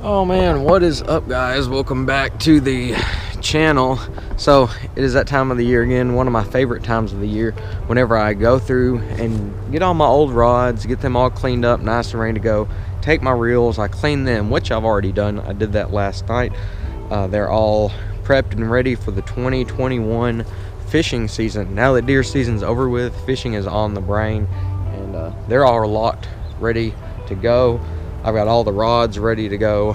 Oh man, what is up guys? Welcome back to the channel. So it is that time of the year again, one of my favorite times of the year, whenever I go through and get all my old rods, get them all cleaned up, nice and ready to go, take my reels, I clean them, which I've already done. I did that last night. They're all prepped and ready for the 2021 fishing season. Now that deer season's over with, fishing is on the brain, and they're all locked, ready to go. I've got all the rods ready to go.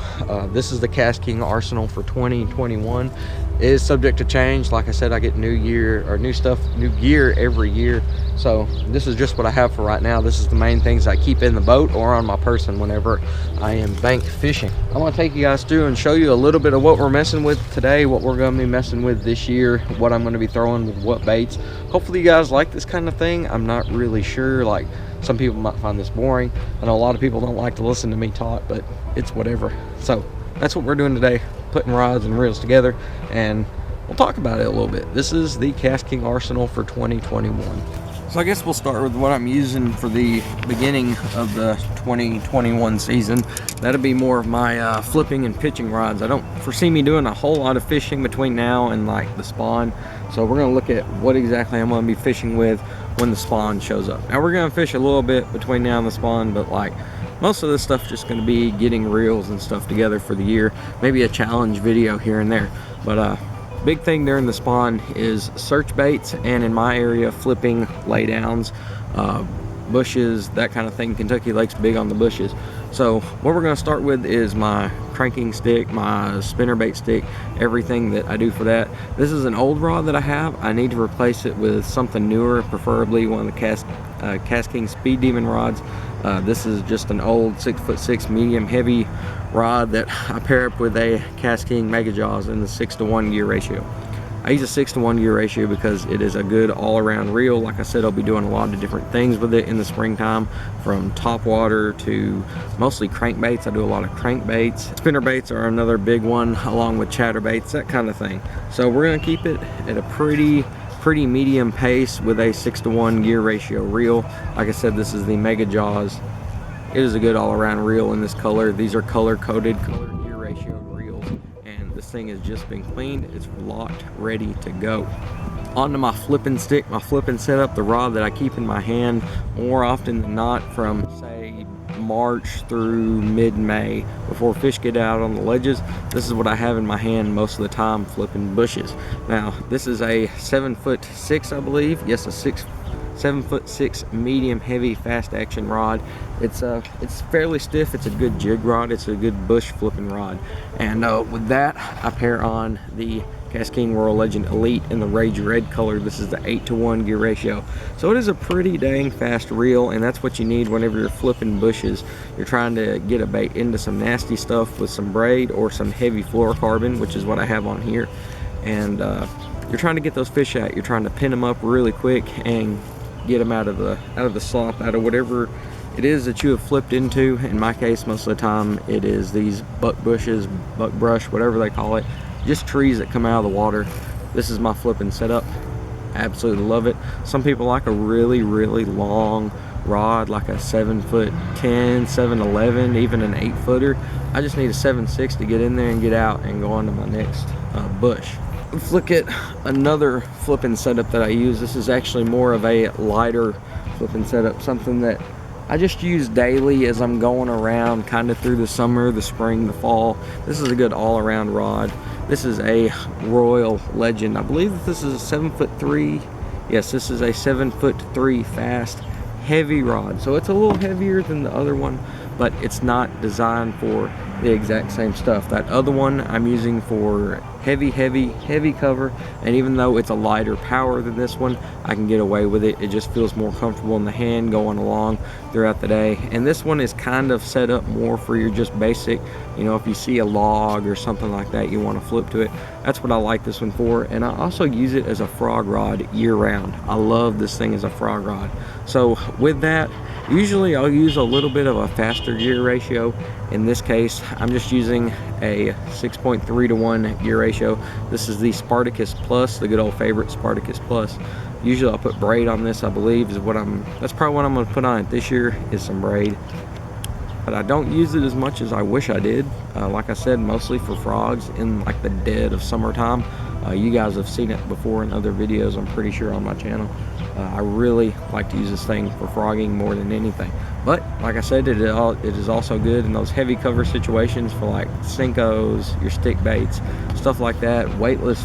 This is the KASTKING arsenal for 2021. It is subject to change. Like I said, I get new gear every year. So this is just what I have for right now. This is the main things I keep in the boat or on my person whenever I am bank fishing. I want to take you guys through and show you a little bit of what we're messing with today, what we're going to be messing with this year, what I'm going to be throwing with what baits. Hopefully you guys like this kind of thing. I'm not really sure. Like, some people might find this boring. I know a lot of people don't like to listen to me talk, but it's whatever. So that's what we're doing today, putting rods and reels together, and we'll talk about it a little bit. This is the KASTKING arsenal for 2021. So I guess we'll start with what I'm using for the beginning of the 2021 season. That'll be more of my flipping and pitching rods. I don't foresee me doing a whole lot of fishing between now and like the spawn. So we're gonna look at what exactly I'm gonna be fishing with when the spawn shows up. Now we're gonna fish a little bit between now and the spawn, but like most of this stuff just gonna be getting reels and stuff together for the year. Maybe a challenge video here and there. But big thing during the spawn is search baits, and in my area, flipping, laydowns, bushes, that kind of thing. Kentucky Lake's big on the bushes. So what we're going to start with is my cranking stick, my spinnerbait stick, everything that I do for that. This is an old rod that I have. I need to replace it with something newer, preferably one of the KASTKING Speed Demon rods. This is just an old 6'6" medium heavy rod that I pair up with a KASTKING Mega Jaws in the 6-to-1 gear ratio. I use a 6-to-1 gear ratio because it is a good all-around reel. Like I said, I'll be doing a lot of different things with it in the springtime, from top water to mostly crankbaits. I do a lot of crankbaits. Spinnerbaits are another big one, along with chatterbaits, that kind of thing. So we're gonna keep it at a pretty medium pace with a 6-to-1 gear ratio reel. Like I said, this is the Mega Jaws. It is a good all-around reel in this color. These are color-coded, color gear ratio reels, and this thing has just been cleaned. It's locked, ready to go. Onto my flipping stick, my flipping setup, the rod that I keep in my hand more often than not from, say, March through mid-May, before fish get out on the ledges. This is what I have in my hand most of the time, flipping bushes. Now, this is a 7'6", I believe. Yes, a 7'6" medium heavy fast action rod. It's fairly stiff. It's a good jig rod. It's a good bush flipping rod. And with that, I pair on the KASTKING Royal Legend Elite in the Rage Red color. This is the 8-to-1 gear ratio. So it is a pretty dang fast reel, and that's what you need whenever you're flipping bushes. You're trying to get a bait into some nasty stuff with some braid or some heavy fluorocarbon, which is what I have on here. And you're trying to get those fish out. You're trying to pin them up really quick and get them out of the slop, out of whatever it is that you have flipped into. In my case, most of the time it is these buck bushes, buck brush, whatever they call it, just trees that come out of the water. This is my flipping setup. Absolutely love it. Some people like a really long rod, like a 7'10", 7'11", even an 8-footer. I just need a 7'6" to get in there and get out and go on to my next bush. Let's look at another flipping setup that I use. This is actually more of a lighter flipping setup, something that I just use daily as I'm going around kind of through the summer, the spring, the fall. This is a good all-around rod. This is a Royal Legend. I believe that this is a 7'3". Yes, this is a 7'3" fast, heavy rod. So it's a little heavier than the other one, but it's not designed for the exact same stuff. That other one I'm using for heavy cover, and even though it's a lighter power than this one, I can get away with it. It just feels more comfortable in the hand going along throughout the day. And this one is kind of set up more for your just basic, you know, if you see a log or something like that, you want to flip to it. That's what I like this one for. And I also use it as a frog rod year round. I love this thing as a frog rod. So with that, usually I'll use a little bit of a faster gear ratio. In this case, I'm just using a 6.3-to-1 gear ratio. This is the Spartacus Plus, the good old favorite Spartacus Plus. Usually I'll put braid on this, I believe, is what that's probably what I'm gonna put on it this year, is some braid. but I don't use it as much as I wish I did. Like I said, mostly for frogs in like the dead of summertime. You guys have seen it before in other videos, I'm pretty sure, on my channel. I really like to use this thing for frogging more than anything. But like I said, it is also good in those heavy cover situations for like Senkos, your stick baits, stuff like that, weightless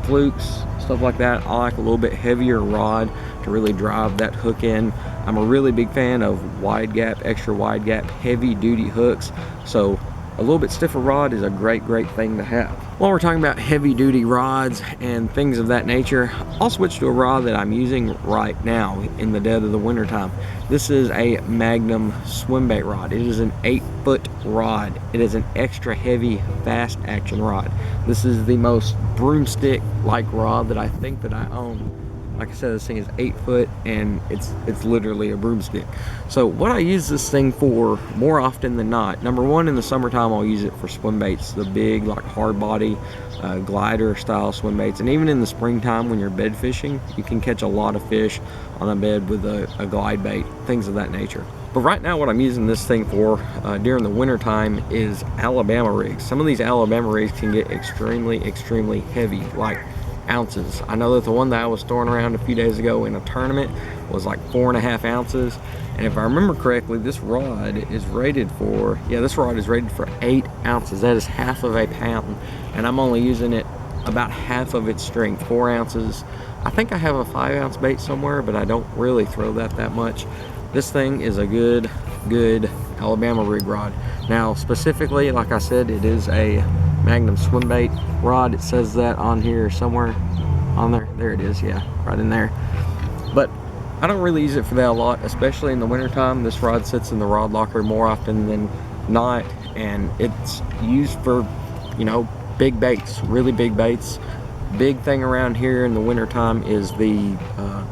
flukes, stuff like that. I like a little bit heavier rod to really drive that hook in. I'm a really big fan of wide gap, extra wide gap, heavy duty hooks. So a little bit stiffer rod is a great thing to have. While we're talking about heavy duty rods and things of that nature, I'll switch to a rod that I'm using right now in the dead of the winter time. This is a Magnum swim bait rod. It is an 8-foot rod. It is an extra heavy, fast action rod. This is the most broomstick like rod that I think that I own. Like I said, this thing is 8 foot and it's literally a broomstick. So what I use this thing for more often than not, number one, in the summertime I'll use it for swim baits, the big like hard body glider style swim baits. And even in the springtime when you're bed fishing, you can catch a lot of fish on a bed with a glide bait, things of that nature. But right now what I'm using this thing for during the winter time is Alabama rigs. Some of these Alabama rigs can get extremely heavy, like ounces. I know that the one that I was throwing around a few days ago in a tournament was like 4.5 ounces. And if I remember correctly, this rod is rated for, this rod is rated for 8 ounces. That is half of a pound. And I'm only using it about half of its strength, 4 ounces. I think I have a 5-ounce bait somewhere, but I don't really throw that much. This thing is a good Alabama rig rod. Now, specifically, like I said, it is a Magnum swim bait rod. It says that on here somewhere on there. There it is, yeah, right in there. But I don't really use it for that a lot, especially in the wintertime. This rod sits in the rod locker more often than not, and it's used for, you know, big baits, really big baits. Big thing around here in the wintertime is the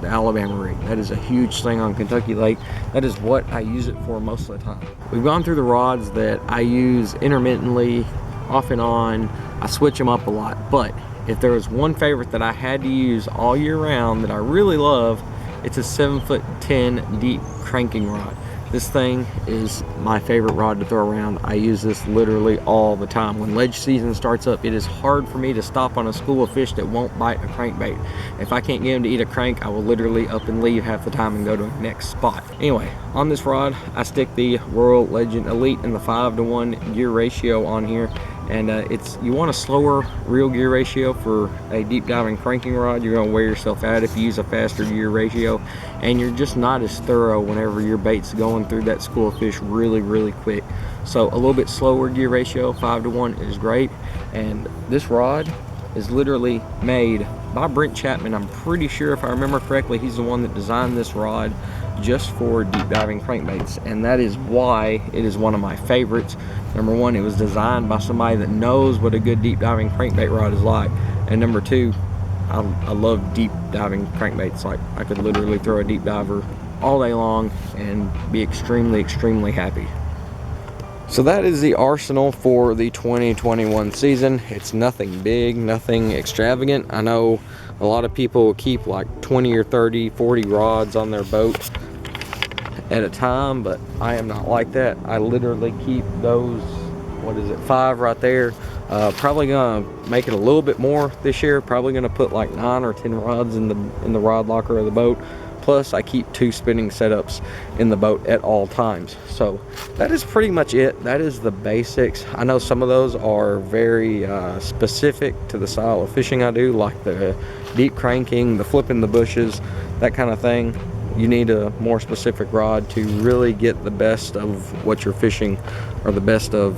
Alabama rig. That is a huge thing on Kentucky Lake. That is what I use it for most of the time. We've gone through the rods that I use intermittently, off and on. I switch them up a lot, but if there was one favorite that I had to use all year round that I really love, it's a 7'10" deep cranking rod. This thing is my favorite rod to throw around. I use this literally all the time. When ledge season starts up, it is hard for me to stop on a school of fish that won't bite a crankbait. If I can't get them to eat a crank, I will literally up and leave half the time and go to the next spot. Anyway, on this rod, I stick the Royal Legend Elite in the 5-to-1 gear ratio on here. And you want a slower reel gear ratio for a deep diving cranking rod. You're going to wear yourself out if you use a faster gear ratio, and you're just not as thorough whenever your bait's going through that school of fish really quick. So a little bit slower gear ratio, 5-to-1, is great. And this rod is literally made by Brent Chapman. I'm pretty sure, if I remember correctly, he's the one that designed this rod just for deep diving crankbaits, and that is why it is one of my favorites. Number one, it was designed by somebody that knows what a good deep diving crankbait rod is like, and number two, I love deep diving crankbaits. Like, I could literally throw a deep diver all day long and be extremely happy. So that is the arsenal for the 2021 season. It's nothing big, nothing extravagant. I know a lot of people will keep like 20 or 30, 40 rods on their boat at a time, but I am not like that. I literally keep those, 5 right there. Probably gonna make it a little bit more this year. Probably gonna put like 9 or 10 rods in the rod locker of the boat. Plus I keep 2 spinning setups in the boat at all times. So that is pretty much it. That is the basics. I know some of those are very specific to the style of fishing I do, like the deep cranking, the flipping the bushes, that kind of thing. You need a more specific rod to really get the best of what you're fishing, or the best of,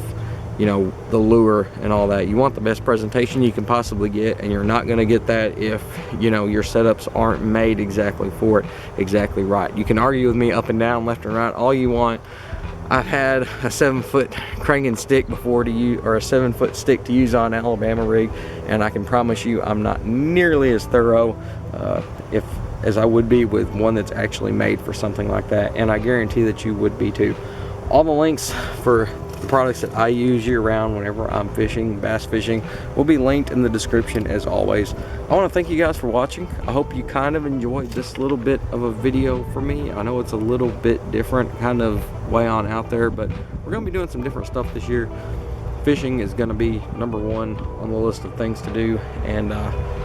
you know, the lure and all that. You want the best presentation you can possibly get, and you're not going to get that if, you know, your setups aren't made exactly for it, exactly right. You can argue with me up and down, left and right, all you want. I've had a 7-foot cranking stick before to use, or a 7-foot stick to use on Alabama rig, and I can promise you I'm not nearly as thorough as I would be with one that's actually made for something like that, and I guarantee that you would be too. All the links for The products that I use year round whenever I'm fishing, bass fishing, will be linked in the description as always. I want to thank you guys for watching. I hope you kind of enjoyed this little bit of a video for me. I know it's a little bit different, kind of way on out there, but we're going to be doing some different stuff this year. Fishing is going to be number 1 on the list of things to do, and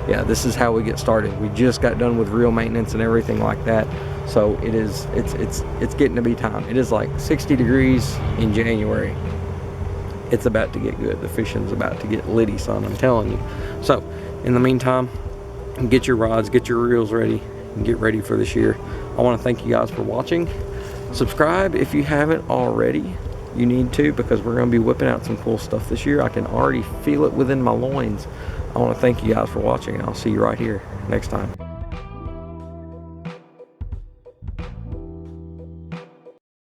yeah, this is how we get started. We just got done with reel maintenance and everything like that, so it's getting to be time. It is like 60 degrees in January. It's about to get good. The fishing's about to get litty, son, I'm telling you. So in the meantime, get your rods, get your reels ready, and get ready for this year. I want to thank you guys for watching. Subscribe if you haven't already. You need to, because we're going to be whipping out some cool stuff this year. I can already feel it within my loins. I want to thank you guys for watching, and I'll see you right here next time.